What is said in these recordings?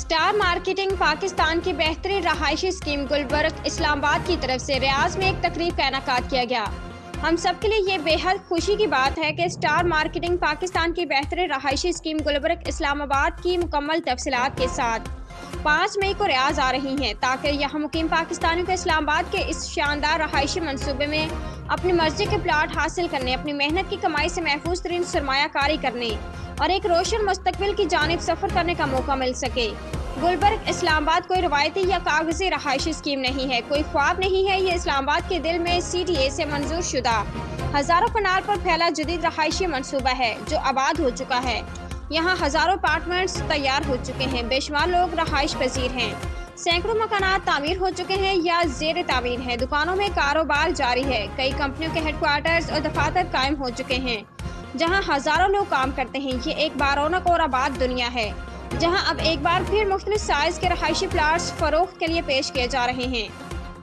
Star marketing Pakistan کی بہترین رہائشی اسکیم گلبرگ اسلام آباد کی طرف سے ریاض میں ایک تقریب کا انعقاد کیا گیا۔ ہم سب کے لیے یہ بے حد خوشی کی بات ہے کہ اسٹار مارکیٹنگ پاکستان کی بہترین رہائشی اسکیم گلبرگ اسلام آباد کی مکمل تفصیلات کے ساتھ 5 مئی کو ریاض آ رہی ہیں، تاکہ یہاں مقیم پاکستانیوں کو اسلام آباد کے اس شاندار رہائشی منصوبے میں اپنی مرضی کے پلاٹ حاصل کرنے، اپنی محنت کی کمائی سے محفوظ ترین سرمایہ کاری کرنے اور ایک روشن مستقبل کی جانب سفر کرنے کا موقع مل سکے۔ گلبرگ اسلام آباد کوئی روایتی یا کاغذی رہائشی اسکیم نہیں ہے، کوئی خواب نہیں ہے، یہ اسلام آباد کے دل میں CTA سے منظور شدہ ہزاروں کنال پر پھیلا جدید رہائشی منصوبہ ہے جو آباد ہو چکا ہے۔ یہاں ہزاروں اپارٹمنٹس تیار ہو چکے ہیں، بے شمار لوگ رہائش پذیر ہیں، سینکڑوں مکانات تعمیر ہو چکے ہیں یا زیر تعمیر ہیں، دکانوں میں کاروبار جاری ہے، کئی کمپنیوں کے ہیڈ کوارٹرز اور دفاتر قائم ہو چکے ہیں جہاں ہزاروں لوگ کام کرتے ہیں۔ یہ ایک بارونق اور آباد دنیا ہے جہاں اب ایک بار پھر مختلف سائز کے رہائشی پلاٹس فروخت کے لیے پیش کیے جا رہے ہیں۔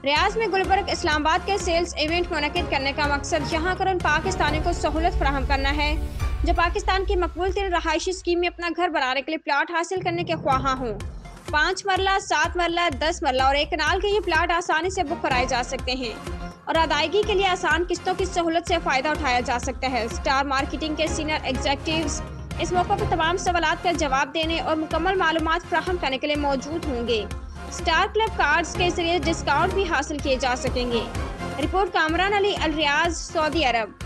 ریاض میں گلبرگ اسلام آباد کے سیلز ایونٹ منعقد کرنے کا مقصد یہاں پر ان پاکستانیوں کو سہولت فراہم کرنا ہے جو پاکستان کی مقبول ترین رہائشی اسکیم میں اپنا گھر بنانے کے لیے پلاٹ حاصل کرنے کے خواہاں ہوں۔ 5 مرلہ، 7 مرلہ، 10 مرلہ اور 1 کنال کے یہ پلاٹ آسانی سے بک کرائے جا سکتے ہیں اور ادائیگی کے لیے آسان قسطوں کی سہولت سے فائدہ اٹھایا جا سکتا ہے۔ اسٹار مارکیٹنگ کے سینئر ایگزیکٹوز اس موقع پر تمام سوالات کا جواب دینے اور مکمل معلومات فراہم کرنے کے لیے موجود ہوں گے۔ اسٹار کلب کارڈز کے ذریعے ڈسکاؤنٹ بھی حاصل کیے جا سکیں گے۔ رپورٹ کامران علی، الریاض، سعودی عرب۔